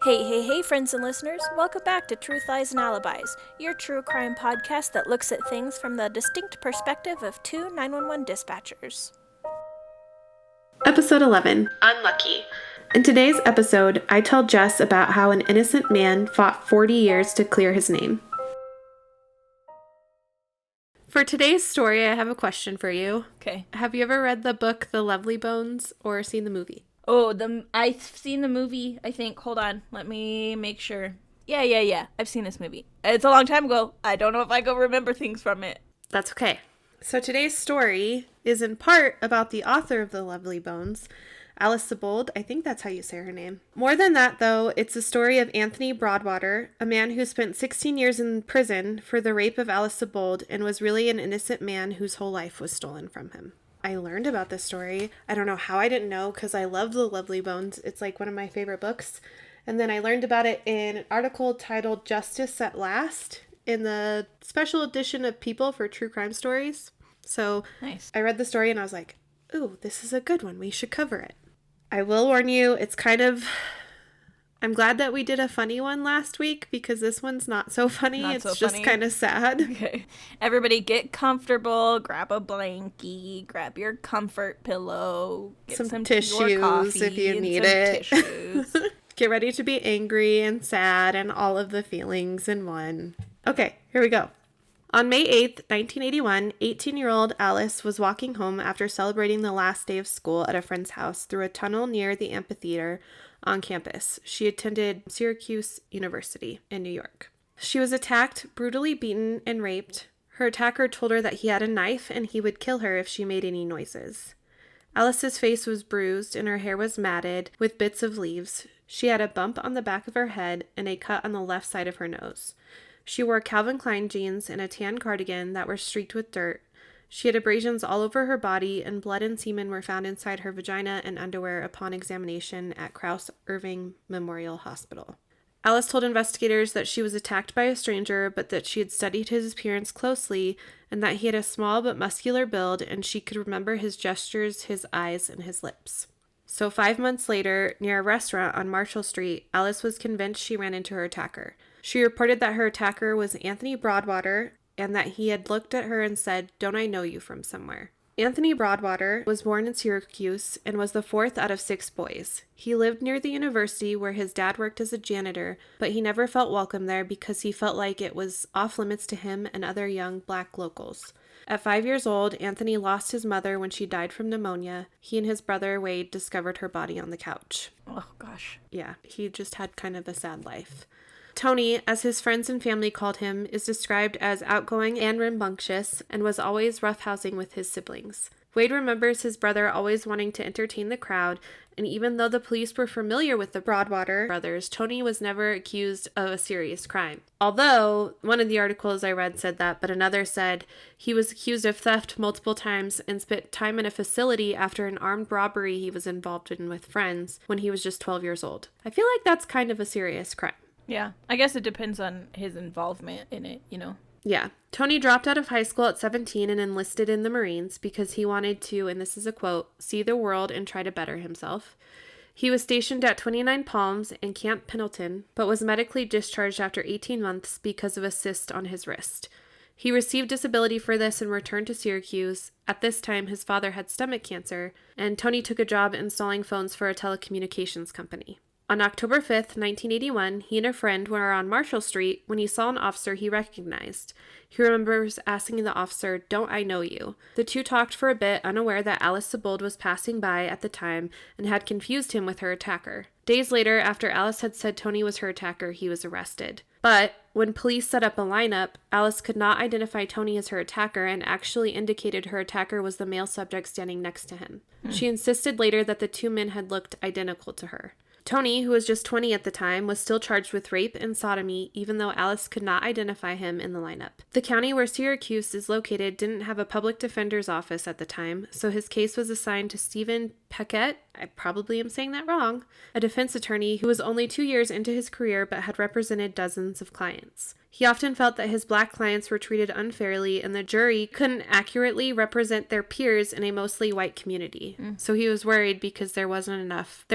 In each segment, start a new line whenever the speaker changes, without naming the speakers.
Hey, friends and listeners. Welcome back to Truth, Lies, and Alibis, your true crime podcast that looks at things from the distinct perspective of two 911 dispatchers.
Episode 11, Unlucky. In today's episode, I tell Jess about how an innocent man fought 40 years to clear his name. For today's story, I have a question for you.
Okay.
Have you ever read the book The Lovely Bones or seen the movie?
Oh, I've seen the movie, I think. Hold on. Let me make sure. Yeah. I've seen this movie. It's a long time ago. I don't know if I can remember things from it.
That's okay. So today's story is in part about the author of The Lovely Bones, Alice Sebold. I think that's how you say her name. More than that, though, it's the story of Anthony Broadwater, a man who spent 16 years in prison for the rape of Alice Sebold and was really an innocent man whose whole life was stolen from him. I learned about this story. I don't know how I didn't know because I love The Lovely Bones. It's like one of my favorite books. And then I learned about it in an article titled Justice at Last in the special edition of People for True Crime Stories. So
Nice.
I read the story and I was like, ooh, this is a good one. We should cover it. I will warn you, it's kind of... I'm glad that we did a funny one last week because this one's not so funny. It's just kind of sad.
Okay. Everybody get comfortable. Grab a blankie. Grab your comfort pillow. Get
some
tissues
tissues if you need it.
Tissues.
Get ready to be angry and sad and all of the feelings in one. Okay, here we go. On May 8th, 1981, 18-year-old Alice was walking home after celebrating the last day of school at a friend's house through a tunnel near the amphitheater on campus. She attended Syracuse University in New York. She was attacked, brutally beaten, and raped. Her attacker told her that he had a knife and he would kill her if she made any noises. Alice's face was bruised and her hair was matted with bits of leaves. She had a bump on the back of her head and a cut on the left side of her nose. She wore Calvin Klein jeans and a tan cardigan that were streaked with dirt. She had abrasions all over her body, and blood and semen were found inside her vagina and underwear upon examination at Krauss Irving Memorial Hospital. Alice told investigators that she was attacked by a stranger, but that she had studied his appearance closely, and that he had a small but muscular build, and she could remember his gestures, his eyes, and his lips. So 5 months later, near a restaurant on Marshall Street, Alice was convinced she ran into her attacker. She reported that her attacker was Anthony Broadwater, and that he had looked at her and said, "Don't I know you from somewhere?" Anthony Broadwater was born in Syracuse and was the fourth out of 6 boys. He lived near the university where his dad worked as a janitor, but he never felt welcome there because he felt like it was off limits to him and other young black locals. At 5 years old, Anthony lost his mother when she died from pneumonia. He and his brother Wade discovered her body on the couch.
Oh, gosh.
Yeah, he just had kind of a sad life. Tony, as his friends and family called him, is described as outgoing and rambunctious and was always roughhousing with his siblings. Wade remembers his brother always wanting to entertain the crowd, and even though the police were familiar with the Broadwater brothers, Tony was never accused of a serious crime. Although, one of the articles I read said that, but another said he was accused of theft multiple times and spent time in a facility after an armed robbery he was involved in with friends when he was just 12 years old. I feel like that's kind of a serious crime.
Yeah, I guess it depends on his involvement in it, you know?
Yeah. Tony dropped out of high school at 17 and enlisted in the Marines because he wanted to, and this is a quote, see the world and try to better himself. He was stationed at 29 Palms and Camp Pendleton, but was medically discharged after 18 months because of a cyst on his wrist. He received disability for this and returned to Syracuse. At this time, his father had stomach cancer, and Tony took a job installing phones for a telecommunications company. On October 5th, 1981, he and a friend were on Marshall Street when he saw an officer he recognized. He remembers asking the officer, "Don't I know you?" The two talked for a bit, unaware that Alice Sebold was passing by at the time and had confused him with her attacker. Days later, after Alice had said Tony was her attacker, he was arrested. But when police set up a lineup, Alice could not identify Tony as her attacker and actually indicated her attacker was the male subject standing next to him. She insisted later that the two men had looked identical to her. Tony, who was just 20 at the time, was still charged with rape and sodomy, even though Alice could not identify him in the lineup. The county where Syracuse is located didn't have a public defender's office at the time, so his case was assigned to Stephen Paquette, I probably am saying that wrong, a defense attorney who was only 2 years into his career but had represented dozens of clients. He often felt that his black clients were treated unfairly and the jury couldn't accurately represent their peers in a mostly white community. So he was worried because there wasn't enough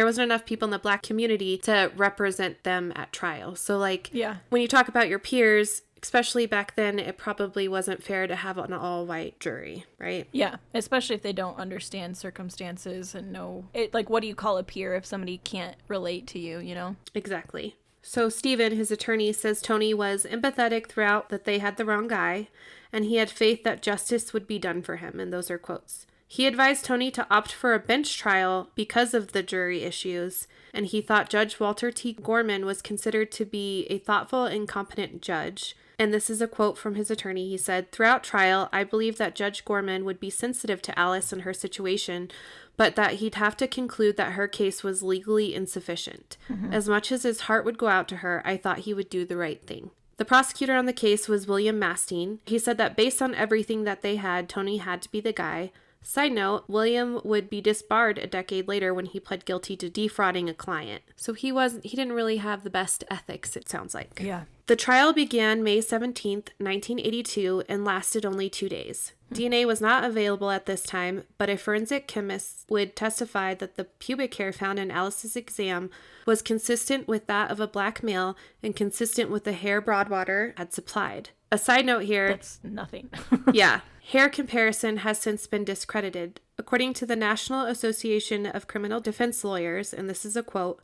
people in the black community to represent them at trial. So when you talk about your peers, especially back then, it probably wasn't fair to have an all-white jury, right?
Yeah, especially if they don't understand circumstances and know it. Like, what do you call a peer if somebody can't relate to you, you know?
Exactly. So Stephen, his attorney, says Tony was empathetic throughout that they had the wrong guy, and he had faith that justice would be done for him, and those are quotes. He advised Tony to opt for a bench trial because of the jury issues, and he thought Judge Walter T. Gorman was considered to be a thoughtful and competent judge. And this is a quote from his attorney. He said, "Throughout trial, I believe that Judge Gorman would be sensitive to Alice and her situation, but that he'd have to conclude that her case was legally insufficient. As much as his heart would go out to her, I thought he would do the right thing." The prosecutor on the case was William Mastine. He said that based on everything that they had, Tony had to be the guy. Side note, William would be disbarred a decade later when he pled guilty to defrauding a client. So he didn't really have the best ethics, it sounds like.
Yeah.
The trial began May 17th, 1982, and lasted only 2 days. DNA was not available at this time, but a forensic chemist would testify that the pubic hair found in Alice's exam was consistent with that of a black male and consistent with the hair Broadwater had supplied. A side note here.
That's nothing.
Yeah. Hair comparison has since been discredited. According to the National Association of Criminal Defense Lawyers, and this is a quote,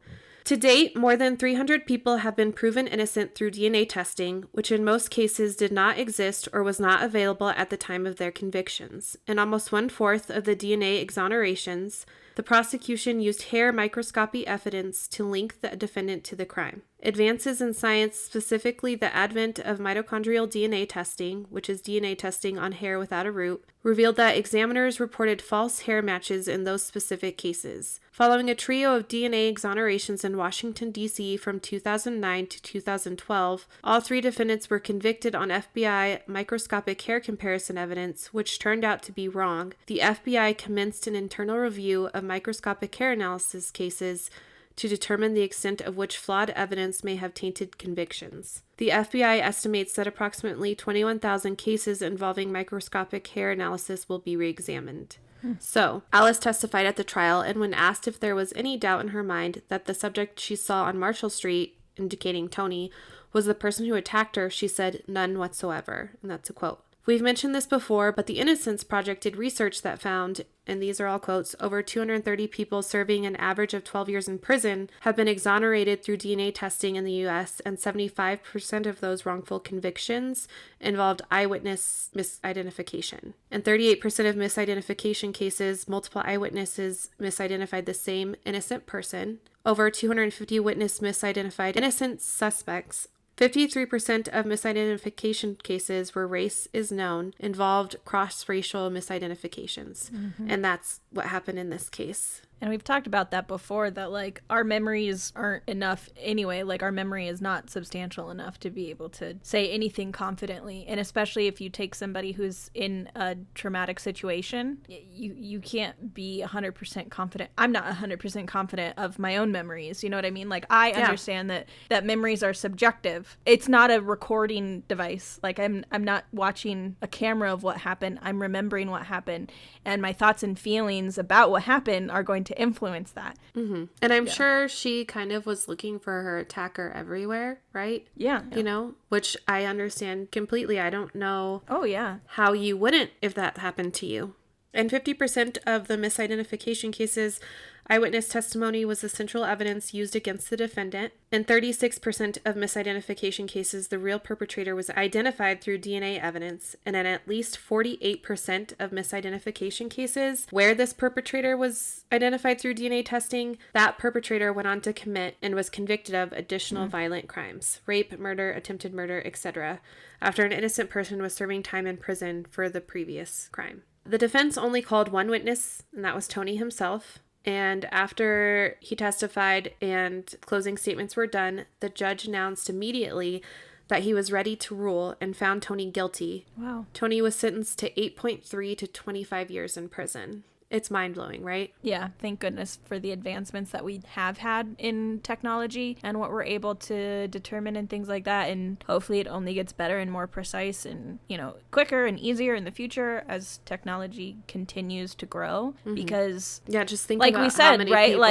"To date, more than 300 people have been proven innocent through DNA testing, which in most cases did not exist or was not available at the time of their convictions. In almost 1/4 of the DNA exonerations, the prosecution used hair microscopy evidence to link the defendant to the crime. Advances in science, specifically the advent of mitochondrial DNA testing, which is DNA testing on hair without a root, revealed that examiners reported false hair matches in those specific cases. Following a trio of DNA exonerations in Washington, D.C. from 2009 to 2012, all 3 defendants were convicted on FBI microscopic hair comparison evidence, which turned out to be wrong. The FBI commenced an internal review of microscopic hair analysis cases to determine the extent of which flawed evidence may have tainted convictions. The FBI estimates that approximately 21,000 cases involving microscopic hair analysis will be re-examined." So, Alice testified at the trial, and when asked if there was any doubt in her mind that the subject she saw on Marshall Street, indicating Tony, was the person who attacked her, she said, "None whatsoever." And that's a quote. We've mentioned this before, but the Innocence Project did research that found, and these are all quotes, over 230 people serving an average of 12 years in prison have been exonerated through DNA testing in the U.S., and 75% of those wrongful convictions involved eyewitness misidentification. And 38% of misidentification cases, multiple eyewitnesses misidentified the same innocent person. Over 250 witness misidentified innocent suspects. 53% of misidentification cases where race is known involved cross-racial misidentifications. And that's what happened in this case.
And we've talked about that before, that like our memories aren't enough anyway. Like our memory is not substantial enough to be able to say anything confidently. And especially if you take somebody who's in a traumatic situation, you can't be 100% confident. I'm not 100% confident of my own memories. You know what I mean? Like I understand that memories are subjective. It's not a recording device. Like I'm not watching a camera of what happened. I'm remembering what happened, and my thoughts and feelings about what happened are going to influence that.
And I'm sure she kind of was looking for her attacker everywhere, right?
Yeah.
You know, which I understand completely. I don't know how you wouldn't if that happened to you. In 50% of the misidentification cases, eyewitness testimony was the central evidence used against the defendant. In 36% of misidentification cases, the real perpetrator was identified through DNA evidence. And in at least 48% of misidentification cases where this perpetrator was identified through DNA testing, that perpetrator went on to commit and was convicted of additional violent crimes, rape, murder, attempted murder, etc., after an innocent person was serving time in prison for the previous crime. The defense only called one witness, and that was Tony himself. And after he testified and closing statements were done, the judge announced immediately that he was ready to rule and found Tony guilty.
Wow.
Tony was sentenced to 8.3 to 25 years in prison. It's mind-blowing, right?
Yeah, thank goodness for the advancements that we have had in technology and what we're able to determine and things like that. And hopefully it only gets better and more precise and, quicker and easier in the future as technology continues to grow. Because
yeah, just think
like
about
we said,
how many
right?
people...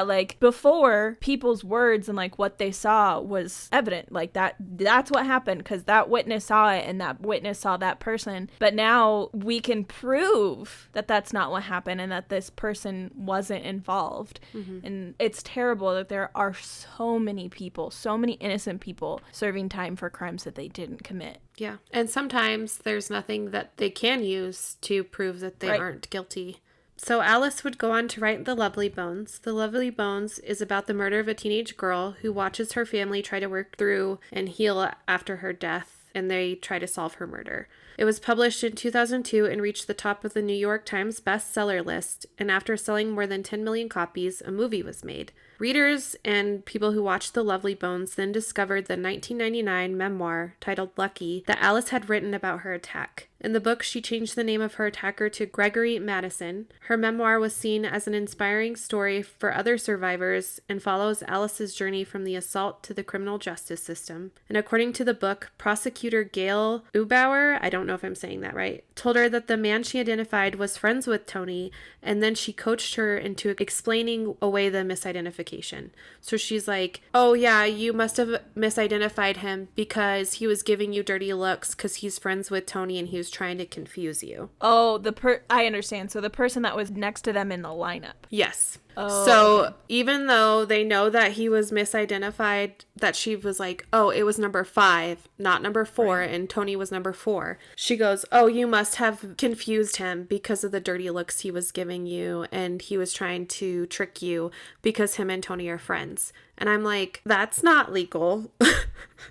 Like before, people's words and like what they saw was evident. Like that's what happened because that witness saw it and that witness saw that person. But now we can prove that that's not what happened and that this person wasn't involved. And it's terrible that there are so many people, so many innocent people serving time for crimes that they didn't commit.
Yeah. And sometimes there's nothing that they can use to prove that they aren't guilty. So Alice would go on to write The Lovely Bones. The Lovely Bones is about the murder of a teenage girl who watches her family try to work through and heal after her death, and they try to solve her murder. It was published in 2002 and reached the top of the New York Times bestseller list, and after selling more than 10 million copies, a movie was made. Readers and people who watched The Lovely Bones then discovered the 1999 memoir titled Lucky that Alice had written about her attack. In the book, she changed the name of her attacker to Gregory Madison. Her memoir was seen as an inspiring story for other survivors and follows Alice's journey from the assault to the criminal justice system. And according to the book, prosecutor Gail Ubauer, I don't know if I'm saying that right, told her that the man she identified was friends with Tony, and then she coached her into explaining away the misidentification. So she's like, oh yeah, you must have misidentified him because he was giving you dirty looks because he's friends with Tony and he was trying to confuse you.
Oh, I understand. So the person that was next to them in the lineup.
Yes.
Oh,
so
okay.
Even though they know that he was misidentified, that she was like, oh, it was number 5, not number 4, right. And Tony was number 4. She goes, oh, you must have confused him because of the dirty looks he was giving you, and he was trying to trick you because him and Tony are friends. And I'm like, that's not legal.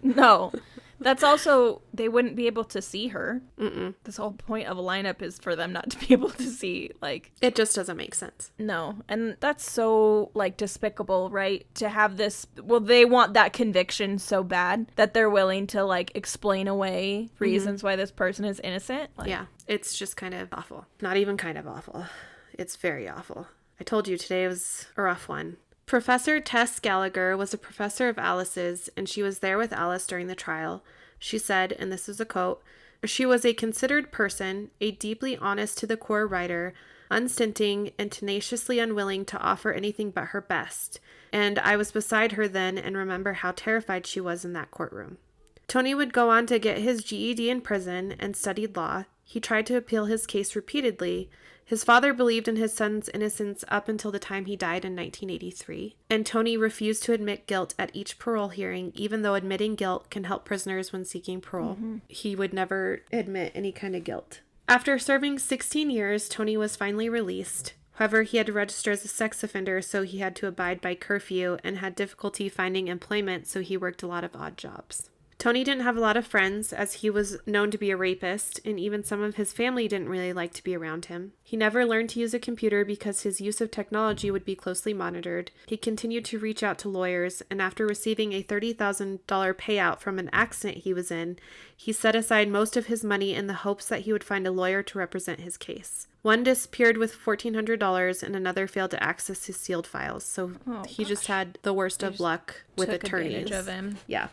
No. That's also, they wouldn't be able to see her.
Mm-mm.
This whole point of a lineup is for them not to be able to see, like...
It just doesn't make sense.
No. And that's so, like, despicable, right? To have this... Well, they want that conviction so bad that they're willing to, like, explain away reasons why this person is innocent. Like,
yeah. It's just kind of awful. Not even kind of awful. It's very awful. I told you today was a rough one. Professor Tess Gallagher was a professor of Alice's, and she was there with Alice during the trial. She said, and this is a quote, "She was a considered person, a deeply honest to the core writer, unstinting and tenaciously unwilling to offer anything but her best. And I was beside her then and remember how terrified she was in that courtroom." Tony would go on to get his GED in prison and studied law. He tried to appeal his case repeatedly. His father believed in his son's innocence up until the time he died in 1983. And Tony refused to admit guilt at each parole hearing, even though admitting guilt can help prisoners when seeking parole. He would never admit any kind of guilt. After serving 16 years, Tony was finally released. However, he had to register as a sex offender, so he had to abide by curfew and had difficulty finding employment, so he worked a lot of odd jobs. Tony didn't have a lot of friends, as he was known to be a rapist, and even some of his family didn't really like to be around him. He never learned to use a computer because his use of technology would be closely monitored. He continued to reach out to lawyers, and after receiving a $30,000 payout from an accident he was in, he set aside most of his money in the hopes that he would find a lawyer to represent his case. One disappeared with $1,400, and another failed to access his sealed files, so he just had the worst of luck with attorneys.
Took advantage of him.
Yeah.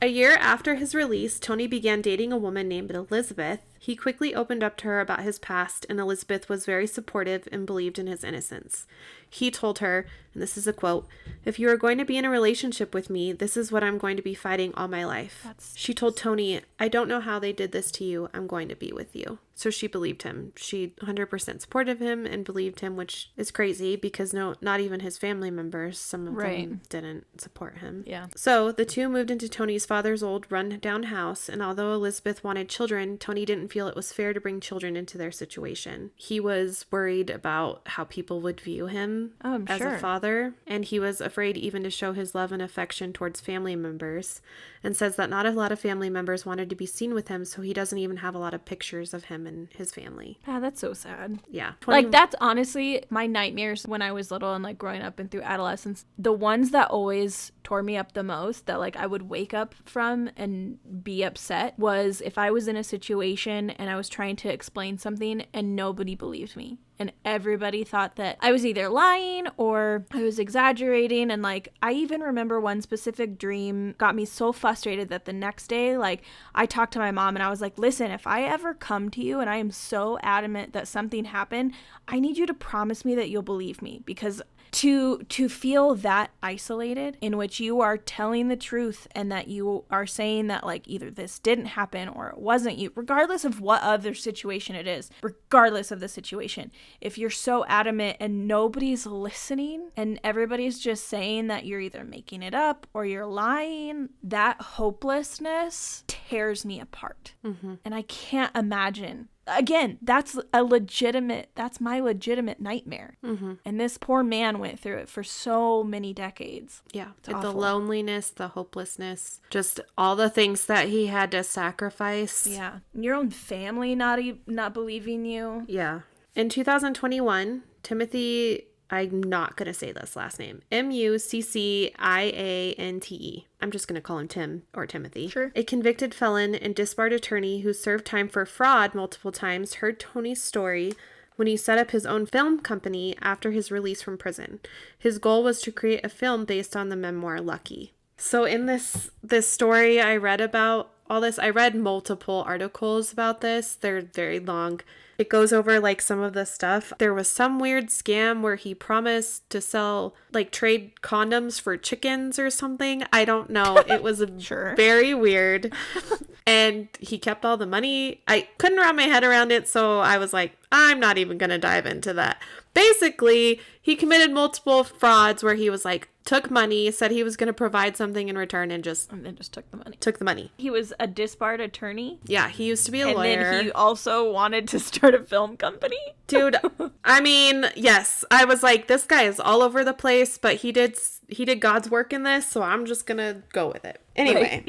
A year after his release, Tony began dating a woman named Elizabeth. He quickly opened up to her about his past, and Elizabeth was very supportive and believed in his innocence. He told her, and this is a quote, "If you are going to be in a relationship with me, this is what I'm going to be fighting all my life." She told Tony, "I don't know how they did this to you. I'm going to be with you." So she believed him. She 100% supported him and believed him, which is crazy because not even his family members, some of them didn't support him.
Yeah.
So the two moved into Tony's father's old run-down house, and although Elizabeth wanted children, Tony didn't feel it was fair to bring children into their situation. He was worried about how people would view him as a father, and he was afraid even to show his love and affection towards family members, and says that not a lot of family members wanted to be seen with him, so he doesn't even have a lot of pictures of him and his family.
Ah, that's so sad.
Yeah.
Like, that's honestly my nightmares when I was little and, like, growing up and through adolescence. The ones that always tore me up the most, that, like, I would wake up from and be upset, was if I was in a situation and I was trying to explain something and nobody believed me. And everybody thought that I was either lying or I was exaggerating. And like, I even remember one specific dream got me so frustrated that the next day, like, I talked to my mom and I was like, listen, if I ever come to you and I am so adamant that something happened, I need you to promise me that you'll believe me, because to feel that isolated, in which you are telling the truth and that you are saying that like either this didn't happen or it wasn't you, regardless of what other situation it is, regardless of the situation, if you're so adamant and nobody's listening and everybody's just saying that you're either making it up or you're lying, that hopelessness tears me apart. And I can't imagine. Again, that's my legitimate nightmare. And this poor man went through it for so many decades.
Yeah.
It's
The
awful.
loneliness, the hopelessness, just all the things that he had to sacrifice.
Yeah. Your own family not believing you.
Yeah. In 2021, Timothy, I'm not going to say this last name, Mucciante. I'm just going to call him Tim or Timothy.
Sure.
A convicted felon and disbarred attorney who served time for fraud multiple times heard Tony's story when he set up his own film company after his release from prison. His goal was to create a film based on the memoir Lucky. So in this story, I read about all this. I read multiple articles about this. They're very long. It goes over like some of the stuff. There was some weird scam where he promised to sell, like, trade condoms for chickens or something. I don't know. It was
Sure.
very weird. And he kept all the money. I couldn't wrap my head around it, so I was like, I'm not even going to dive into that. Basically, he committed multiple frauds where he was like, took money, said he was going to provide something in return, and
then just took the money.
took the money.
He was a disbarred attorney.
Yeah, he used to be a
And
lawyer.
then he also wanted to start a film company.
Dude, I mean, yes, I was like, this guy is all over the place, but he did God's work in this, so I'm just gonna go with it. Anyway,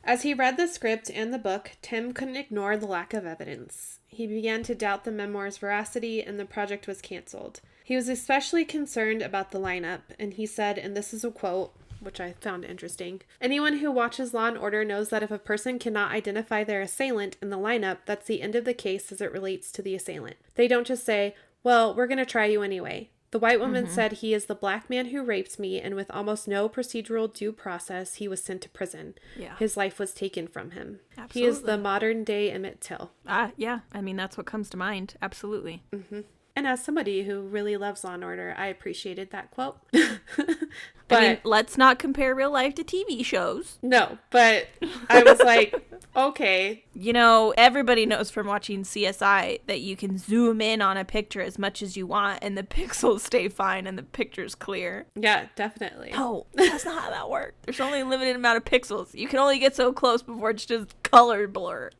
as he read the script and the book, Tim couldn't ignore the lack of evidence. He began to doubt the memoir's veracity, and the project was canceled. He was especially concerned about the lineup, and he said, and this is a quote, which I found interesting, "Anyone who watches Law & Order knows that if a person cannot identify their assailant in the lineup, that's the end of the case as it relates to the assailant. They don't just say, well, we're going to try you anyway. The white woman said he is the black man who raped me, and with almost no procedural due process, he was sent to prison.
Yeah.
His life was taken from him.
Absolutely.
He is the modern-day Emmett Till."
Yeah. I mean, that's what comes to mind. Absolutely.
And as somebody who really loves Law & Order, I appreciated that quote.
I mean, let's not compare real life to TV shows.
No, but I was like, okay.
You know, everybody knows from watching CSI that you can zoom in on a picture as much as you want and the pixels stay fine and the picture's clear.
Yeah, definitely.
No, that's not how that works. There's only a limited amount of pixels. You can only get so close before it's just color blur.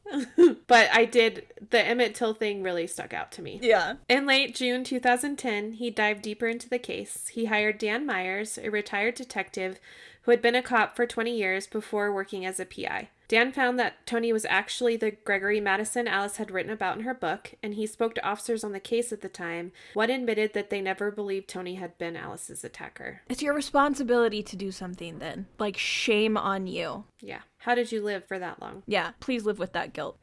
But the Emmett Till thing really stuck out to me.
Yeah.
In late June 2010, he dived deeper into the case. He hired Dan Myers, a retired detective who had been a cop for 20 years before working as a PI. Dan found that Tony was actually the Gregory Madison Alice had written about in her book, and he spoke to officers on the case at the time. One admitted that they never believed Tony had been Alice's attacker.
It's your responsibility to do something then. Like, shame on you.
Yeah. How did you live for that long?
Yeah, please live with that guilt.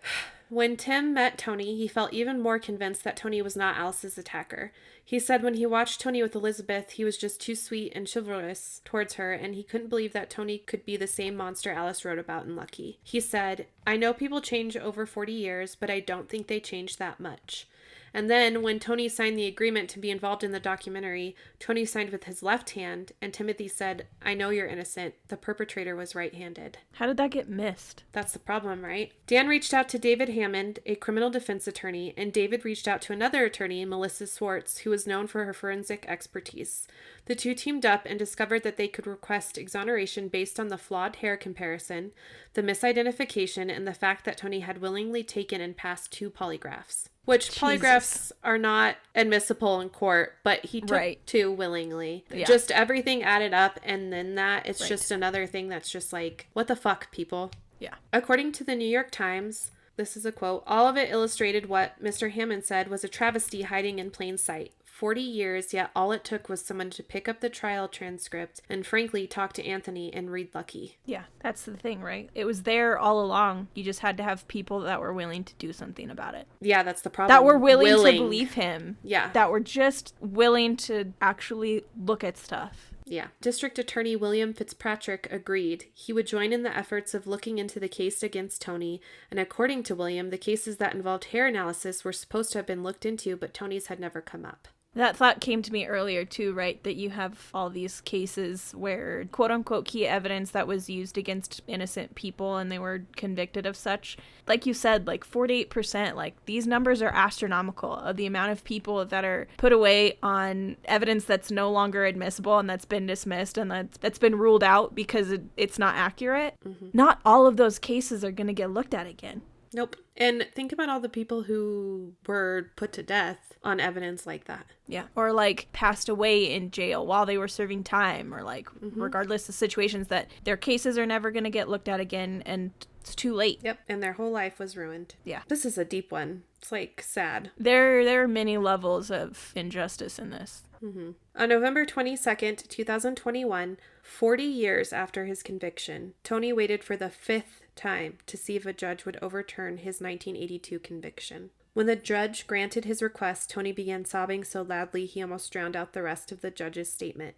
When Tim met Tony, he felt even more convinced that Tony was not Alice's attacker. He said when he watched Tony with Elizabeth, he was just too sweet and chivalrous towards her, and he couldn't believe that Tony could be the same monster Alice wrote about in Lucky. He said, "I know people change over 40 years, but I don't think they change that much." And then when Tony signed the agreement to be involved in the documentary, Tony signed with his left hand, and Timothy said, "I know you're innocent. The perpetrator was right-handed."
How did that get missed?
That's the problem, right? Dan reached out to David Hammond, a criminal defense attorney, and David reached out to another attorney, Melissa Swartz, who was known for her forensic expertise. The two teamed up and discovered that they could request exoneration based on the flawed hair comparison, the misidentification, and the fact that Tony had willingly taken and passed 2 polygraphs. Which polygraphs are not admissible in court, but he took 2 willingly. Yeah. Just everything added up, and then it's just another thing that's just like, what the fuck, people?
Yeah.
According to the New York Times, this is a quote, "All of it illustrated what Mr. Hammond said was a travesty hiding in plain sight. 40 years, yet all it took was someone to pick up the trial transcript and frankly talk to Anthony and read Lucky.
Yeah, that's the thing, right? It was there all along. You just had to have people that were willing to do something about it.
Yeah, that's the problem.
That were willing to believe him.
Yeah.
That were just willing to actually look at stuff.
Yeah. District Attorney William Fitzpatrick agreed. He would join in the efforts of looking into the case against Tony, and according to William, the cases that involved hair analysis were supposed to have been looked into, but Tony's had never come up.
That thought came to me earlier too, right? That you have all these cases where quote unquote key evidence that was used against innocent people and they were convicted of such. Like you said, like 48%, like these numbers are astronomical of the amount of people that are put away on evidence that's no longer admissible and that's been dismissed and that's been ruled out because it's not accurate. Mm-hmm. Not all of those cases are going to get looked at again.
Nope. And think about all the people who were put to death on evidence like that.
Yeah. Or like passed away in jail while they were serving time, or like regardless of situations that their cases are never going to get looked at again and it's too late.
Yep. And their whole life was ruined.
Yeah.
This is a deep one. It's like sad.
There are many levels of injustice in this.
Mm-hmm. On November 22nd, 2021, 40 years after his conviction, Tony waited for the 5th time to see if a judge would overturn his 1982 conviction. When the judge granted his request, Tony began sobbing so loudly he almost drowned out the rest of the judge's statement.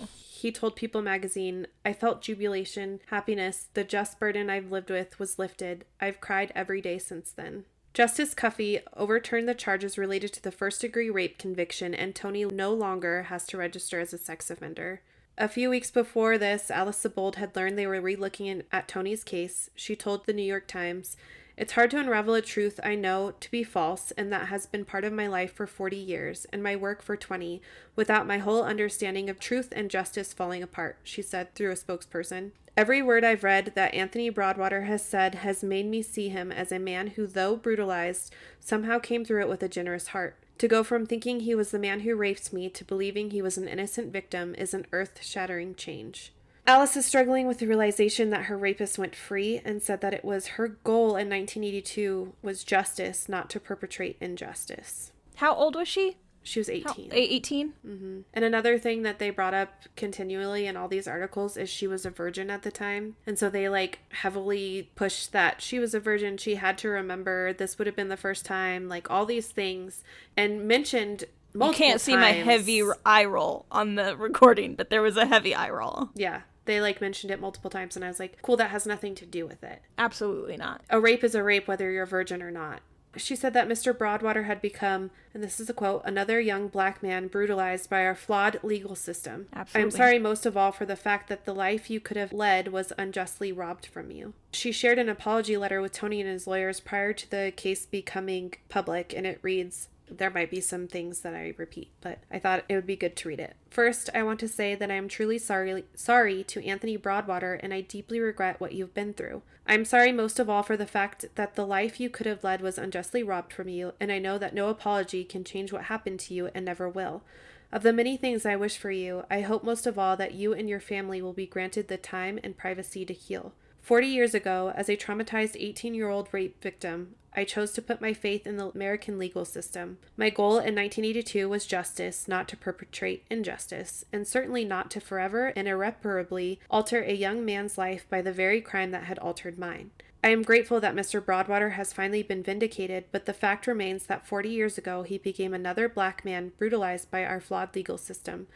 He told People magazine, "I felt jubilation, happiness, the just burden I've lived with was lifted. I've cried every day since then." Justice Cuffey overturned the charges related to the first-degree rape conviction, and Tony no longer has to register as a sex offender. A few weeks before this, Alice Sebold had learned they were relooking at Tony's case. She told the New York Times, "It's hard to unravel a truth I know to be false, and that has been part of my life for 40 years, and my work for 20, without my whole understanding of truth and justice falling apart," she said through a spokesperson. "Every word I've read that Anthony Broadwater has said has made me see him as a man who, though brutalized, somehow came through it with a generous heart. To go from thinking he was the man who raped me to believing he was an innocent victim is an earth-shattering change." Alice is struggling with the realization that her rapist went free and said that it was her goal in 1982 was justice, not to perpetrate injustice.
How old was she?
She was 18.
18?
Mm-hmm. And another thing that they brought up continually in all these articles is she was a virgin at the time. And so they like heavily pushed that she was a virgin. She had to remember this would have been the first time, like all these things, and mentioned multiple
You can't see
times.
my heavy eye roll on the recording, but there was a heavy eye roll.
Yeah. They like mentioned it multiple times and I was like, cool, that has nothing to do with it.
Absolutely not.
A rape is a rape whether you're a virgin or not. She said that Mr. Broadwater had become, and this is a quote, "another young black man brutalized by our flawed legal system.
Absolutely.
I'm sorry most of all for the fact that the life you could have led was unjustly robbed from you." She shared an apology letter with Tony and his lawyers prior to the case becoming public, and it reads, there might be some things that I repeat, but I thought it would be good to read it. "First, I want to say that I am truly sorry to Anthony Broadwater, and I deeply regret what you've been through. I'm sorry most of all for the fact that the life you could have led was unjustly robbed from you, and I know that no apology can change what happened to you and never will. Of the many things I wish for you, I hope most of all that you and your family will be granted the time and privacy to heal. 40 years ago, as a traumatized 18-year-old rape victim, I chose to put my faith in the American legal system. My goal in 1982 was justice, not to perpetrate injustice, and certainly not to forever and irreparably alter a young man's life by the very crime that had altered mine. I am grateful that Mr. Broadwater has finally been vindicated, but the fact remains that 40 years ago he became another black man brutalized by our flawed legal system.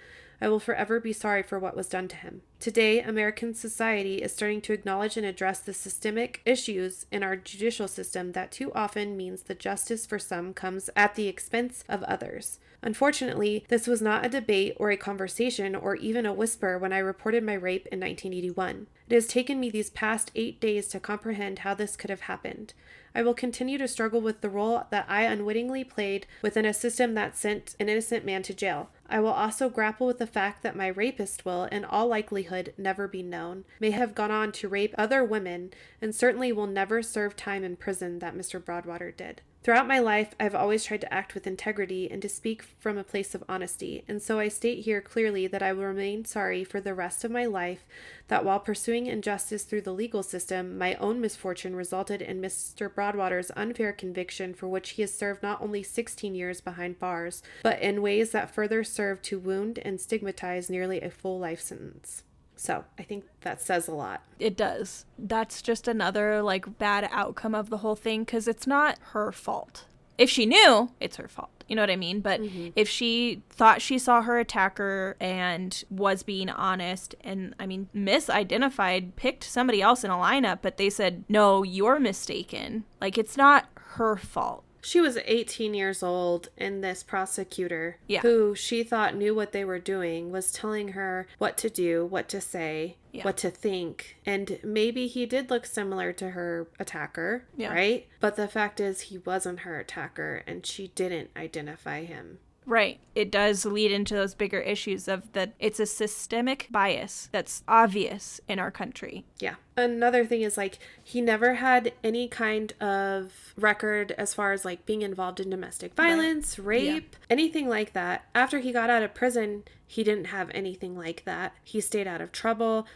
I will forever be sorry for what was done to him. Today, American society is starting to acknowledge and address the systemic issues in our judicial system that too often means the justice for some comes at the expense of others. Unfortunately, this was not a debate or a conversation or even a whisper when I reported my rape in 1981. It has taken me these past 8 days to comprehend how this could have happened. I will continue to struggle with the role that I unwittingly played within a system that sent an innocent man to jail. I will also grapple with the fact that my rapist will, in all likelihood, never be known, may have gone on to rape other women, and certainly will never serve time in prison that Mr. Broadwater did. Throughout my life, I've always tried to act with integrity and to speak from a place of honesty, and so I state here clearly that I will remain sorry for the rest of my life that while pursuing injustice through the legal system, my own misfortune resulted in Mr. Broadwater's unfair conviction for which he has served not only 16 years behind bars, but in ways that further serve to wound and stigmatize nearly a full life sentence. So I think that says a lot.
It does. That's just another like bad outcome of the whole thing, because it's not her fault. If she knew, it's her fault. You know what I mean? But if she thought she saw her attacker and was being honest, and I mean, misidentified, picked somebody else in a lineup, but they said, no, you're mistaken. Like, it's not her fault.
She was 18 years old, and this prosecutor, who she thought knew what they were doing, was telling her what to do, what to say, what to think. And maybe he did look similar to her attacker, right? But the fact is he wasn't her attacker, and she didn't identify him.
Right. It does lead into those bigger issues of that it's a systemic bias that's obvious in our country. Yeah.
Another thing is, like, he never had any kind of record as far as, like, being involved in domestic violence, rape, anything like that. After he got out of prison, he didn't have anything like that. He stayed out of trouble.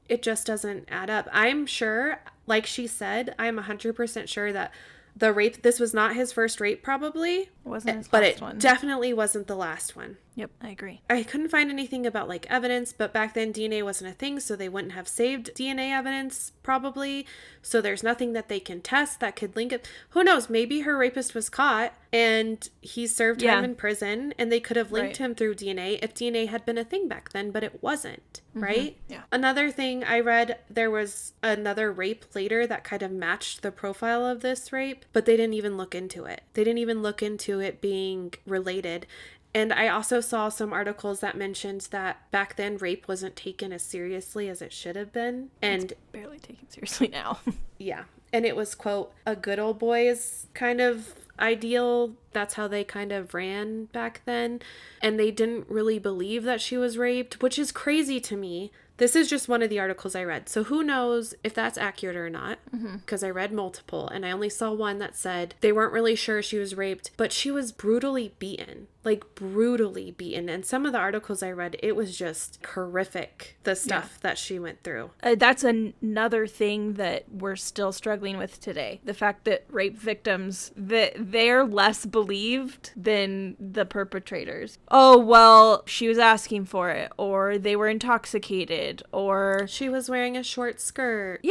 It just doesn't add up. I'm sure, like she said, I'm 100% sure that the rape, this was not his first rape, probably.
It wasn't his
but
last
it
one.
Definitely wasn't the last one.
Yep, I agree.
I couldn't find anything about, like, evidence, but back then DNA wasn't a thing, so they wouldn't have saved DNA evidence, probably. So there's nothing that they can test that could link it. Who knows? Maybe her rapist was caught, and he served time in prison, and they could have linked him through DNA if DNA had been a thing back then, but it wasn't, right?
Yeah.
Another thing I read, there was another rape later that kind of matched the profile of this rape, but they didn't even look into it. They didn't even look into it being related. And I also saw some articles that mentioned that back then rape wasn't taken as seriously as it should have been. And
it's barely taken seriously now.
Yeah. And it was, quote, a good old boys kind of ideal. That's how they kind of ran back then. And they didn't really believe that she was raped, which is crazy to me. This is just one of the articles I read. So who knows if that's accurate or not, because I read multiple and I only saw one that said they weren't really sure she was raped, but she was brutally beaten, like brutally beaten. And some of the articles I read, it was just horrific, the stuff that she went through.
That's another thing that we're still struggling with today. The fact that rape victims, that they're less believed than the perpetrators. Oh, well, she was asking for it, or they were intoxicated, or
she was wearing a short skirt.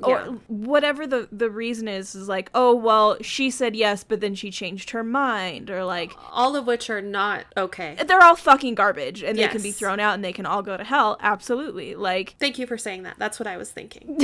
Or whatever the reason is like, oh, well, she said yes, but then she changed her mind, or like...
All of which are not okay.
They're all fucking garbage, and they can be thrown out, and they can all go to hell. Absolutely. Like...
Thank you for saying that. That's what I was thinking.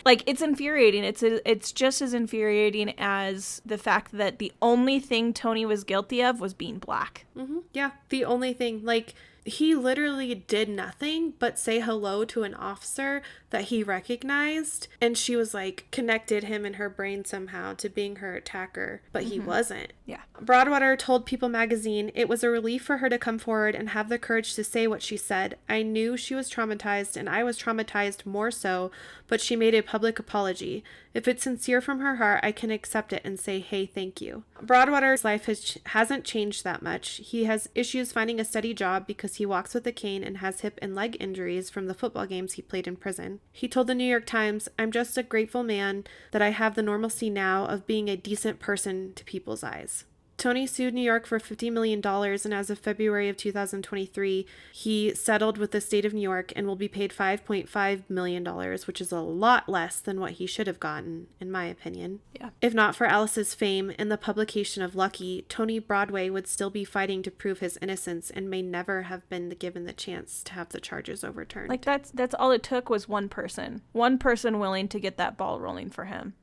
Like, it's infuriating. It's just as infuriating as the fact that the only thing Tony was guilty of was being black.
Yeah. The only thing, like... He literally did nothing but say hello to an officer that he recognized, and she was like connected him in her brain somehow to being her attacker, but he wasn't.
Yeah.
Broadwater told People magazine, "It was a relief for her to come forward and have the courage to say what she said. I knew she was traumatized, and I was traumatized more so, but she made a public apology. If it's sincere from her heart, I can accept it and say, hey, thank you." Broadwater's life hasn't changed that much. He has issues finding a steady job because he walks with a cane and has hip and leg injuries from the football games he played in prison. He told the New York Times, "I'm just a grateful man that I have the normalcy now of being a decent person to people's eyes." Tony sued New York for $50 million, and as of February of 2023, he settled with the state of New York and will be paid $5.5 million, which is a lot less than what he should have gotten, in my opinion.
Yeah.
If not for Alice's fame and the publication of Lucky, Tony Broadway would still be fighting to prove his innocence and may never have been given the chance to have the charges overturned.
Like, that's all it took was one person willing to get that ball rolling for him.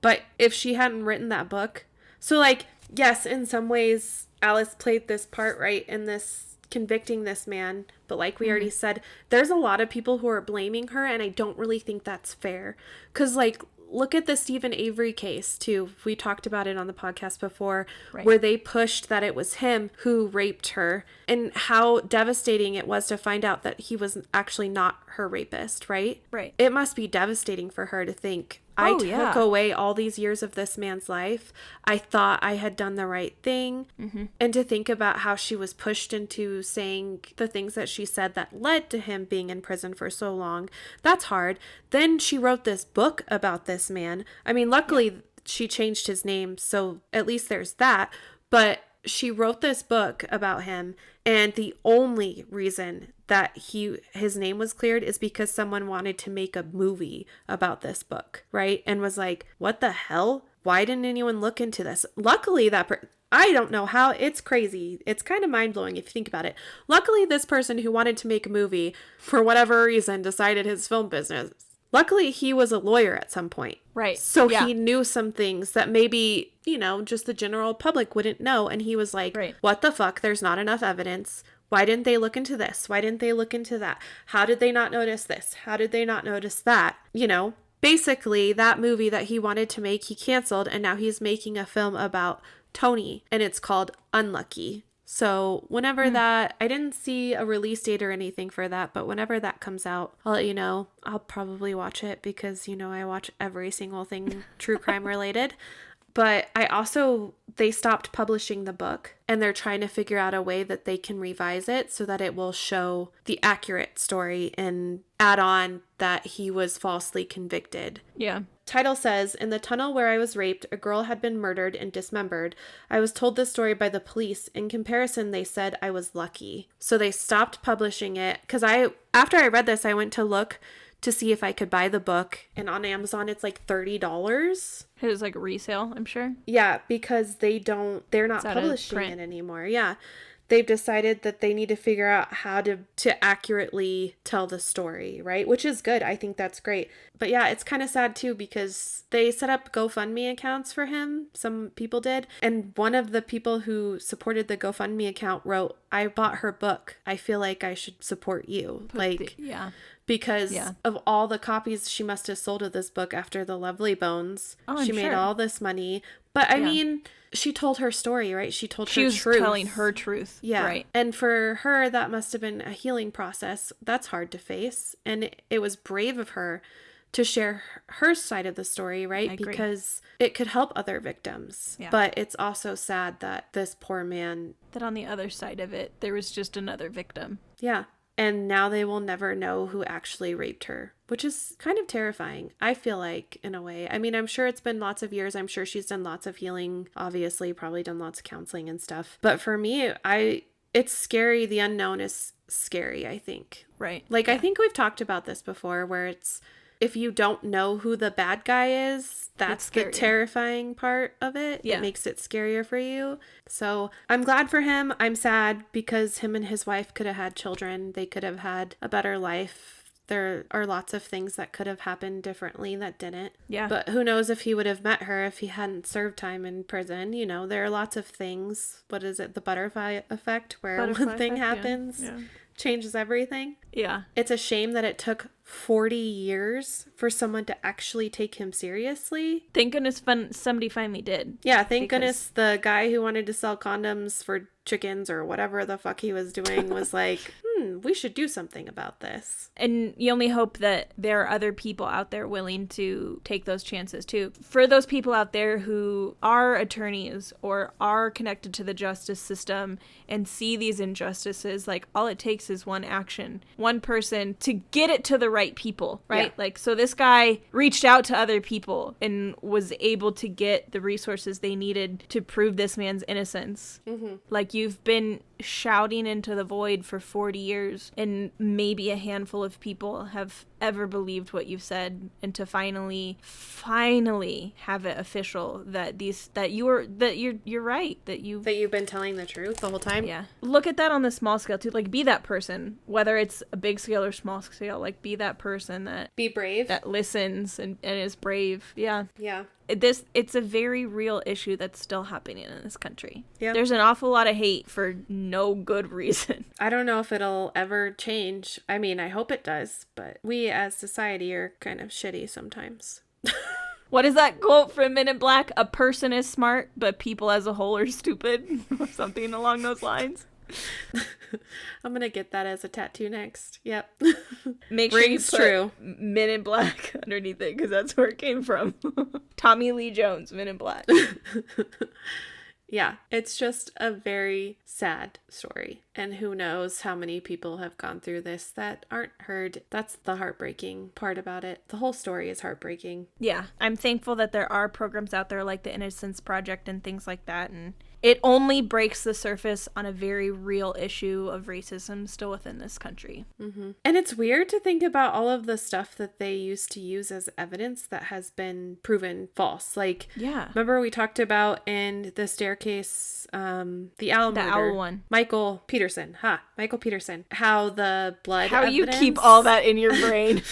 But if she hadn't written that book, so like, yes, in some ways, Alice played this part right in this convicting this man. But like we already said, there's a lot of people who are blaming her, and I don't really think that's fair. Because, like, look at the Stephen Avery case, too. We talked about it on the podcast before, where they pushed that it was him who raped her, and how devastating it was to find out that he was actually not her rapist, right?
Right.
It must be devastating for her to think I
Oh,
took
yeah.
away all these years of this man's life. I thought I had done the right thing. And to think about how she was pushed into saying the things that she said that led to him being in prison for so long, that's hard. Then she wrote this book about this man. I mean, luckily she changed his name, so at least there's that. But she wrote this book about him, and the only reason that his name was cleared is because someone wanted to make a movie about this book, right? And was like, what the hell? Why didn't anyone look into this? Luckily, I don't know how. It's crazy. It's kind of mind-blowing if you think about it. Luckily, this person who wanted to make a movie, for whatever reason, decided his film business. Luckily, he was a lawyer at some point.
Right.
So he knew some things that maybe, just the general public wouldn't know. And he was like, what the fuck? There's not enough evidence. Why didn't they look into this? Why didn't they look into that? How did they not notice this? How did they not notice that? Basically, that movie that he wanted to make, he canceled. And now he's making a film about Tony. And it's called Unlucky. So whenever that, I didn't see a release date or anything for that, but whenever that comes out, I'll let you know. I'll probably watch it because, I watch every single thing true crime related. But they stopped publishing the book, and they're trying to figure out a way that they can revise it so that it will show the accurate story and add on that he was falsely convicted.
Yeah.
Title says, in the tunnel where I was raped, a girl had been murdered and dismembered. I was told this story by the police. In comparison, they said I was lucky. So they stopped publishing it because after I read this, I went to look to see if I could buy the book, and on Amazon it's like $30.
It was like resale, I'm sure.
Yeah, because they're not publishing it anymore. Yeah. They've decided that they need to figure out how to accurately tell the story, right? Which is good. I think that's great. But yeah, it's kind of sad too because they set up GoFundMe accounts for him. Some people did. And one of the people who supported the GoFundMe account wrote, I bought her book. I feel like I should support you. Because of all the copies she must have sold of this book after The Lovely Bones.
Oh,
she made all this money. But I mean, she told her story, right? She told her truth.
She was telling her truth.
Yeah.
Right.
And for her, that must have been a healing process. That's hard to face. And it was brave of her to share her side of the story, right?
I agree.
Because it could help other victims. Yeah. But it's also sad that this poor man...
That on the other side of it, there was just another victim.
Yeah. And now they will never know who actually raped her, which is kind of terrifying, I feel like, in a way. I mean, I'm sure it's been lots of years. I'm sure she's done lots of healing, obviously, probably done lots of counseling and stuff. But for me, it's scary. The unknown is scary, I think.
Right.
I think we've talked about this before, where it's, if you don't know who the bad guy is, that's the terrifying part of it. Yeah. It makes it scarier for you. So I'm glad for him. I'm sad because him and his wife could have had children. They could have had a better life. There are lots of things that could have happened differently that didn't. Yeah. But who knows if he would have met her if he hadn't served time in prison. There are lots of things. What is it? The butterfly effect, where one thing happens, changes everything. Yeah. It's a shame that it took 40 years for someone to actually take him seriously.
Thank goodness somebody finally did.
Yeah, thank goodness the guy who wanted to sell condoms for chickens or whatever the fuck he was doing was like, we should do something about this.
And you only hope that there are other people out there willing to take those chances too. For those people out there who are attorneys or are connected to the justice system and see these injustices, all it takes is one action, one person to get it to the right people, right? Yeah. So this guy reached out to other people and was able to get the resources they needed to prove this man's innocence. Mm-hmm. You've been shouting into the void for 40 years and maybe a handful of people have ever believed what you've said, and to finally have it official that you're right, that you've
been telling the truth the whole time.
Yeah. Look at that on the small scale too. Be that person, whether it's a big scale or small scale, be that person that
be brave,
that listens and is brave. Yeah.
Yeah.
It's a very real issue that's still happening in this country.
Yeah.
There's an awful lot of hate for no good reason.
I don't know if it'll ever change. I mean, I hope it does, but we as society are kind of shitty sometimes.
What is that quote from Men in Black? A person is smart, but people as a whole are stupid. Something along those lines.
I'm gonna get that as a tattoo next. Yep.
Make sure
Rings
you put
true.
Men in Black underneath it, because that's where it came from. Tommy Lee Jones, Men in Black.
Yeah, it's just a very sad story. And who knows how many people have gone through this that aren't heard. That's the heartbreaking part about it. The whole story is heartbreaking.
Yeah, I'm thankful that there are programs out there like the Innocence Project and things like that, and it only breaks the surface on a very real issue of racism still within this country.
Mm-hmm. And it's weird to think about all of the stuff that they used to use as evidence that has been proven false. Like,
Yeah.
remember we talked about in the staircase, the owl murder.
owl one.
Michael Peterson. Michael Peterson. How the blood
How
evidence...
you keep all that in your brain.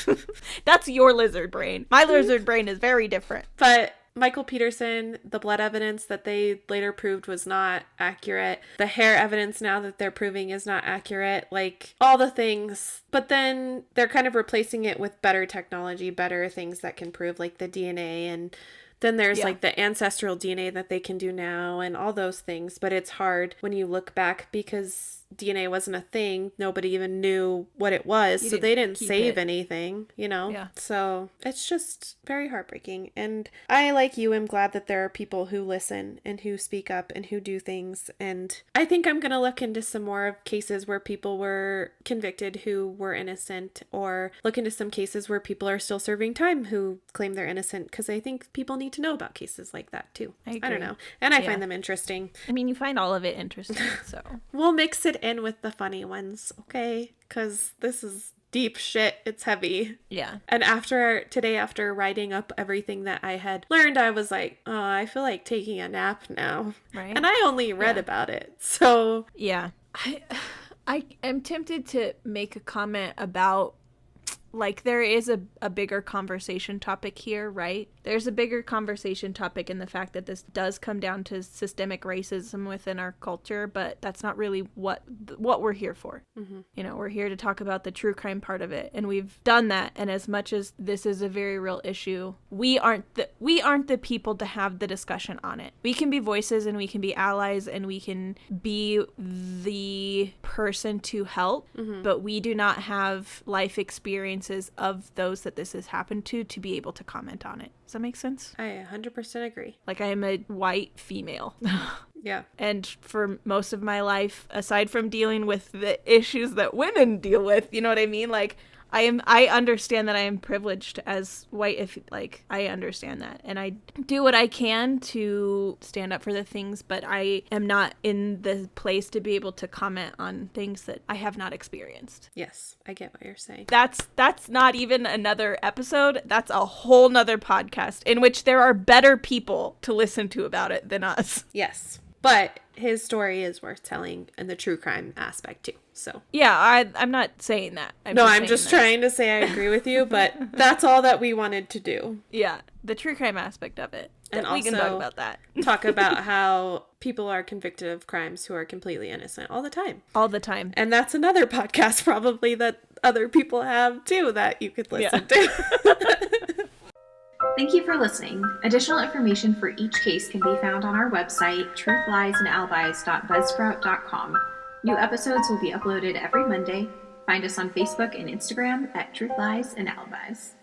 That's your lizard brain. My lizard brain is very different.
But Michael Peterson, the blood evidence that they later proved was not accurate. The hair evidence now that they're proving is not accurate. Like, all the things. But then they're kind of replacing it with better technology, better things that can prove, like the DNA. And then there's like the ancestral DNA that they can do now and all those things. But it's hard when you look back because DNA wasn't a thing. Nobody even knew what it was. So they didn't save anything, you know?
Yeah.
So it's just very heartbreaking. And I, like you, am glad that there are people who listen and who speak up and who do things. And I think I'm going to look into some more of cases where people were convicted who were innocent, or look into some cases where people are still serving time who claim they're innocent, because I think people need to know about cases like that too.
I
don't
agree.
know. And I find them interesting.
I mean, you find all of it interesting, so.
We'll mix it in with the funny ones, okay? Because this is deep shit. It's heavy.
Yeah.
And today, after writing up everything that I had learned, I was like, oh, I feel like taking a nap now.
Right.
And I only read about it. So
Yeah. I am tempted to make a comment about, like, there is a bigger conversation topic here, right? There's a bigger conversation topic in the fact that this does come down to systemic racism within our culture, but that's not really what we're here for. Mm-hmm. You know, we're here to talk about the true crime part of it, and we've done that. And as much as this is a very real issue, we aren't the people to have the discussion on it. We can be voices, and we can be allies, and we can be the person to help, but we do not have life experiences of those that this has happened to be able to comment on it. Does that make sense?
I 100% agree.
Like, I am a white female.
Yeah.
And for most of my life, aside from dealing with the issues that women deal with, you know what I mean? Like, I understand that I am privileged as white, if, like, I understand that. And I do what I can to stand up for the things, but I am not in the place to be able to comment on things that I have not experienced.
Yes, I get what you're saying.
That's not even another episode. That's a whole nother podcast in which there are better people to listen to about it than us.
Yes. But his story is worth telling in the true crime aspect too. So
yeah, I'm not saying that.
I'm just trying to say I agree with you, but that's all that we wanted to do.
Yeah, the true crime aspect of it.
And
we can
also
talk about that.
Talk about how people are convicted of crimes who are completely innocent all the time.
All the time.
And that's another podcast probably that other people have too that you could listen to.
Thank you for listening. Additional information for each case can be found on our website, truthliesandalibis.buzzsprout.com. New episodes will be uploaded every Monday. Find us on Facebook and Instagram at Truth Lies and Alibis.